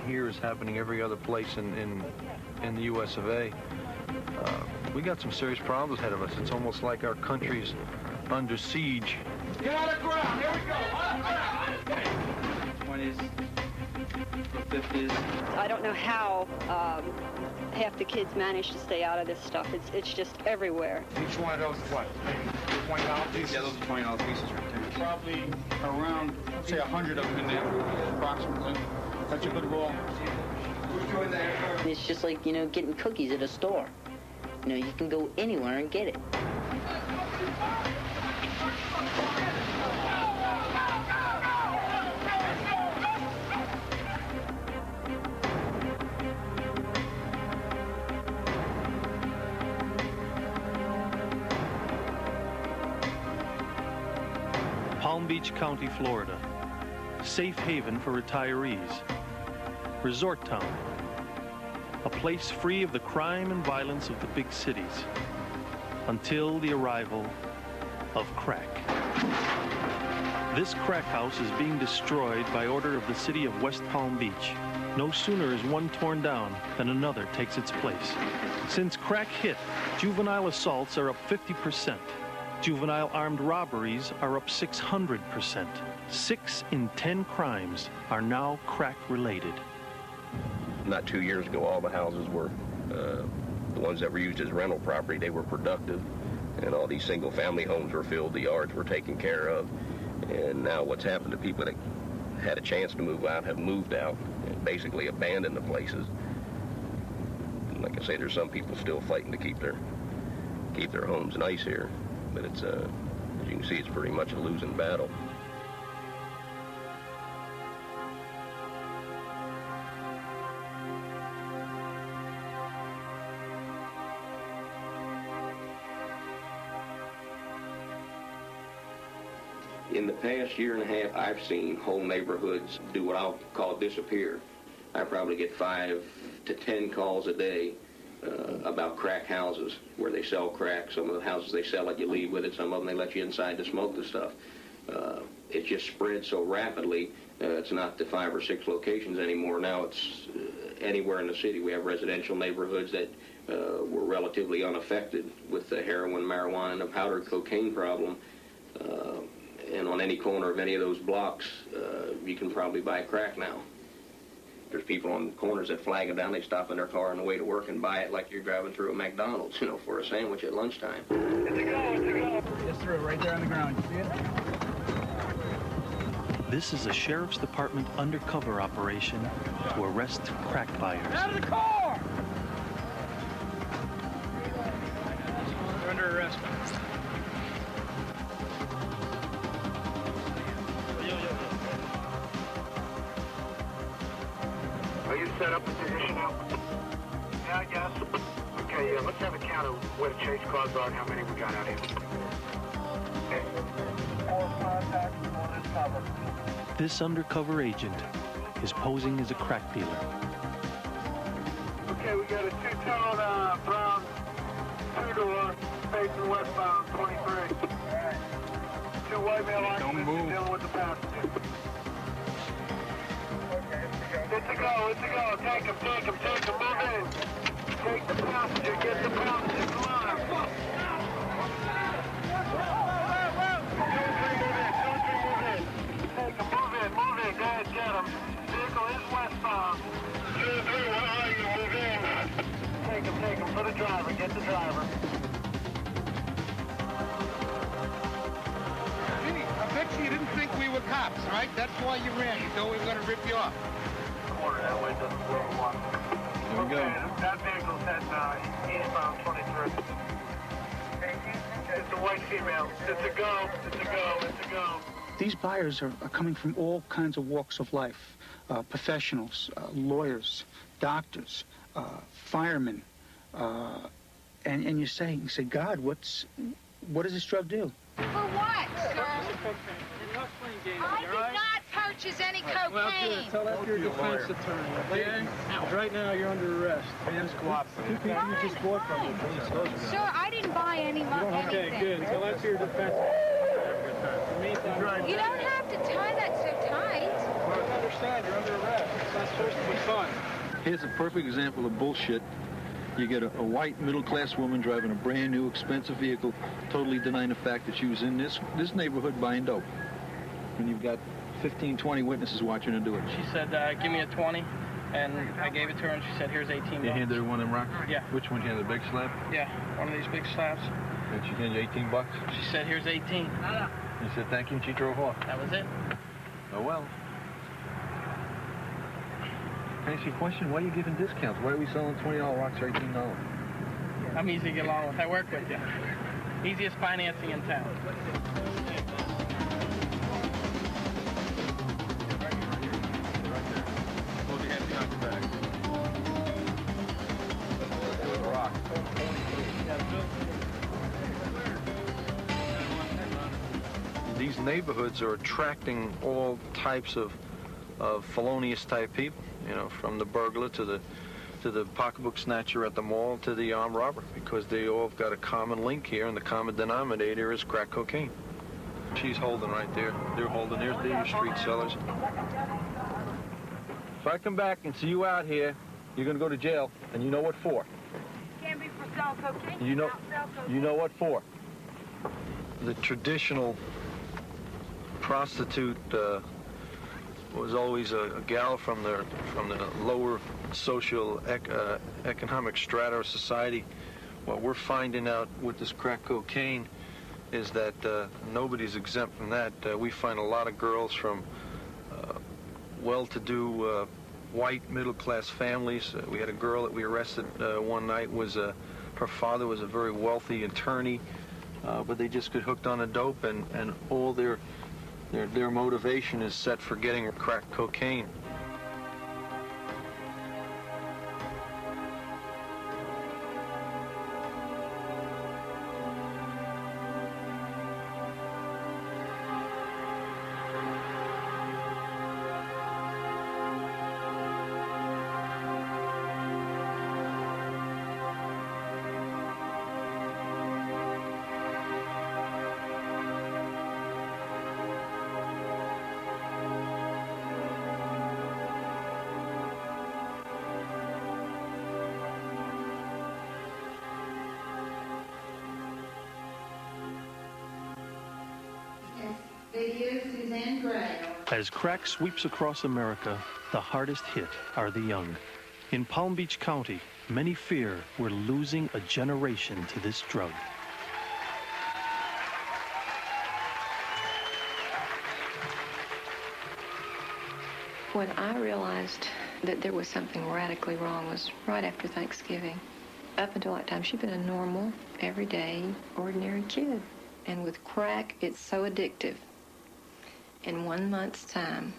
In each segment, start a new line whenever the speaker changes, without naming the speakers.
here is happening every other place in the U.S. of A. We got some serious problems ahead of us. It's almost like our country's under siege.
Get on the ground. Here we go. On the ground.
20s, 50s.
I don't know how half the kids manage to stay out of this stuff. It's just everywhere.
Each one of those is what? $20 pieces?
Yeah, those are $20 pieces right there.
Probably around, say, 100 of them in there, approximately. That's a good roll.
It's just like, getting cookies at a store. You can go anywhere and get it.
Palm Beach County, Florida. Safe haven for retirees. Resort town. A place free of the crime and violence of the big cities. Until the arrival of crack. This crack house is being destroyed by order of the city of West Palm Beach. No sooner is one torn down than another takes its place. Since crack hit, juvenile assaults are up 50%. Juvenile armed robberies are up 600%. 6 in 10 crimes are now crack-related.
Not 2 years ago, all the houses were, the ones that were used as rental property, they were productive, and all these single-family homes were filled, the yards were taken care of. And now what's happened to people that had a chance to move out have moved out and basically abandoned the places. And like I say, there's some people still fighting to keep their homes nice here. But it's, as you can see, it's pretty much a losing battle. In the past year and a half, I've seen whole neighborhoods do what I'll call disappear. I probably get 5 to 10 calls a day about crack houses where they sell crack. Some of the houses they sell it, you leave with it. Some of them they let you inside to smoke the stuff. It just spread so rapidly. It's not the 5 or 6 locations anymore. Now it's anywhere in the city. We have residential neighborhoods that were relatively unaffected with the heroin, marijuana, and the powdered cocaine problem. And on any corner of any of those blocks, you can probably buy crack now. There's people on corners that flag them down. They stop in their car on the way to work and buy it like you're driving through a McDonald's, for a sandwich at lunchtime.
It's a go, it's a go.
Just through, right there on the ground. You see it?
This is a sheriff's department undercover operation to arrest crack buyers.
Out of the car!
You're under arrest.
Are you set up a position now? Yeah, I guess. Okay, yeah, let's have a count of where the chase cars are and how many we got out here. Okay. 4 contacts, 1 is cover.
This undercover agent is posing as a crack dealer.
Okay, we got a 2-tone brown 2-door facing westbound 23. All right. 2 white male occupants dealing with the passenger. It's a go, it's a go. Take him, move in. Take the passenger, get the passenger, come on. Take him, move in, go ahead, get him. Vehicle is westbound. 2-3, where are you? Move in. Take him, for the driver, get the driver.
Jimmy, I bet you didn't think we were cops, right? That's why you ran. You thought we were going to rip you off.
That way doesn't go one.
Here we go.
That vehicle's at eastbound 23. It's a white female. It's a go.
These buyers are coming from all kinds of walks of life. Professionals, lawyers, doctors, firemen. And you say, God, what does this drug do?
For what, sir? I did not purchase any cocaine.
Well, good. Tell that to your defense attorney, okay? Right now, you're under arrest. Hands cooperative. 2 people you just bought from me.
Sir, I didn't buy anything.
Okay, good. Tell that to your defense.
You don't have to tie that so tight.
outside. You're under arrest. It's not supposed to be fun.
Here's a perfect example of bullshit. You get a white middle-class woman driving a brand new expensive vehicle, totally denying the fact that she was in this neighborhood buying dope. And you've got 15, 20 witnesses watching her do it.
She said, give me a 20, and I gave it to her, and she said, here's 18 bucks.
You handed her one of them rocks?
Yeah.
Which one? You handed the big slab?
Yeah, one of these big slabs.
And she handed you 18 bucks?
She said, here's 18.
You said thank you, and she drove off.
That was it.
Oh, well. Can I ask you a question? Why are you giving discounts? Why are we selling $20 rocks for $18?
I'm easy to get along with. I work with you. Easiest financing in town.
These neighborhoods are attracting all types of felonious type people, you know, from the burglar to the pocketbook snatcher at the mall to the armed robber, because they all have got a common link here, and the common denominator is crack cocaine. She's holding right there. They're holding. They're your street sellers. If I come back and see you out here, you're going to go to jail, and you know what for.
Can't be for selling cocaine.
You know what for. The traditional prostitute was always a gal from the lower social economic strata of society. What we're finding out with this crack cocaine is that nobody's exempt from that. We find a lot of girls from well-to-do white middle-class families. We had a girl that we arrested one night. Her father was a very wealthy attorney, but they just get hooked on the dope, and all their motivation is set for getting crack cocaine.
As crack sweeps across America, the hardest hit are the young. In Palm Beach County, many fear we're losing a generation to this drug.
When I realized that there was something radically wrong was right after Thanksgiving. Up until that time, she'd been a normal, everyday, ordinary kid. And with crack, it's so addictive. In 1 month's time,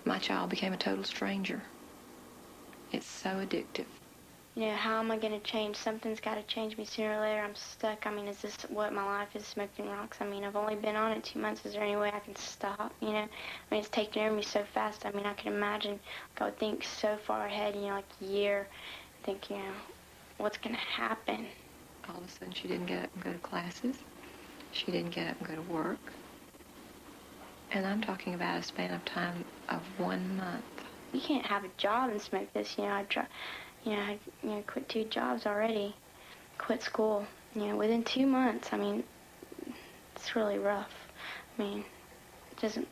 my child became a total stranger. It's so addictive.
You know, how am I going to change? Something's got to change me sooner or later. I'm stuck. I mean, is this what my life is, smoking rocks? I mean, I've only been on it 2 months. Is there any way I can stop, you know? I mean, it's taking over me so fast. I mean, I can imagine, like, I would think so far ahead, you know, like a year. I think, you know, what's going to happen?
All of a sudden, she didn't get up and go to classes. She didn't get up and go to work. And I'm talking about a span of time of 1 month.
You can't have a job and smoke this, you know. I quit 2 jobs already, quit school, you know, within 2 months. I mean, it's really rough. I mean, it doesn't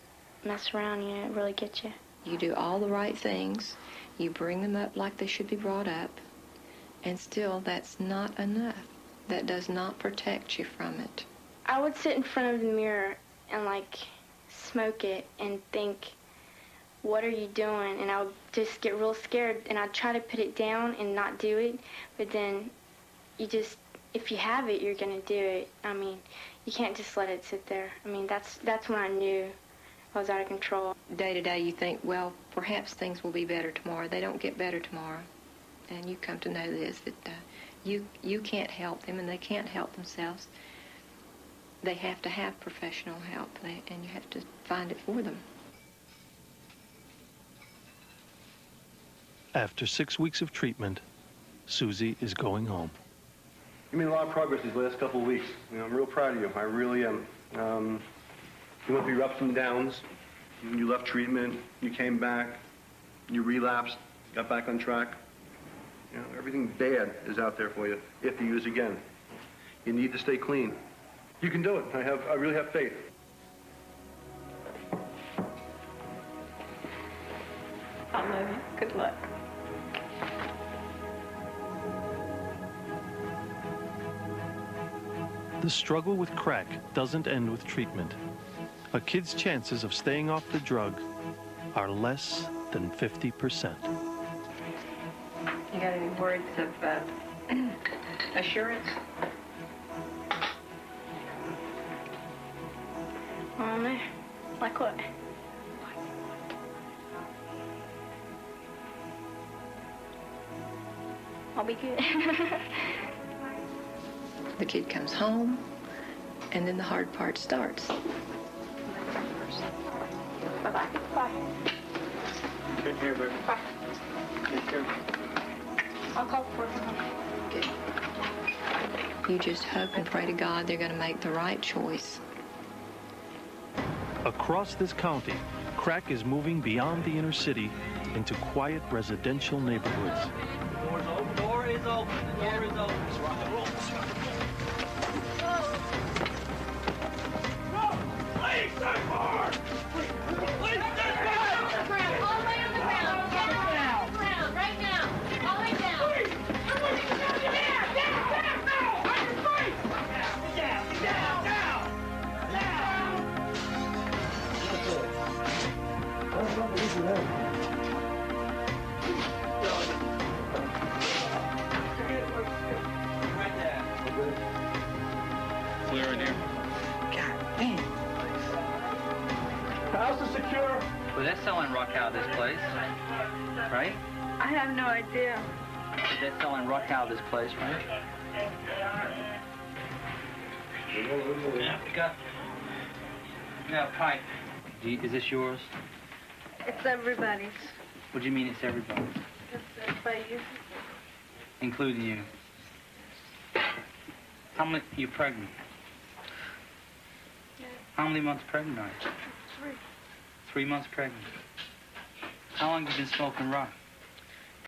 mess around, you know, it really gets you.
You do all the right things, you bring them up like they should be brought up, and still that's not enough. That does not protect you from it.
I would sit in front of the mirror and, like, smoke it and think, what are you doing? And I would just get real scared, and I'd try to put it down and not do it, but then you just, if you have it, you're going to do it. I mean, you can't just let it sit there. I mean, that's when I knew I was out of control.
Day to day you think, well, perhaps things will be better tomorrow. They don't get better tomorrow. And you come to know this, that you can't help them, and they can't help themselves. They have to have professional help, and you have to find it for them.
After 6 weeks of treatment, Susie is going home.
You made a lot of progress these last couple of weeks. You know, I'm real proud of you. I really am. You went through your ups and downs. You left treatment, you came back, you relapsed, got back on track. You know, everything bad is out there for you if you use again. You need to stay clean. You can do it. I really have faith.
I love you. Good luck.
The struggle with crack doesn't end with treatment. A kid's chances of staying off the drug are less than 50%.
You got any words of assurance?
I don't know. Like what? I'll be good.
The kid comes home, and then the hard part starts.
Bye-bye. Bye.
Take care, baby.
Bye.
Take care.
I'll call for him.
Good. You just hope and pray to God they're going to make the right choice.
Across this county, crack is moving beyond the inner city into quiet residential neighborhoods.
The door is open. The door is open.
Please, stay hard! Please, stay hard!
All the way on the ground. Get on the ground. Right now. All the way down.
Clear in here.
House is secure.
Well, they're selling rock out of this place, right?
I have no idea.
They're selling rock out of this place, right? Yeah, we got a pipe. Is this yours?
It's everybody's.
What do you mean it's everybody's?
Everybody uses
Including you. How many, you're pregnant?
Yeah.
How many months pregnant are you?
3.
3 months pregnant. How long have you been smoking rock?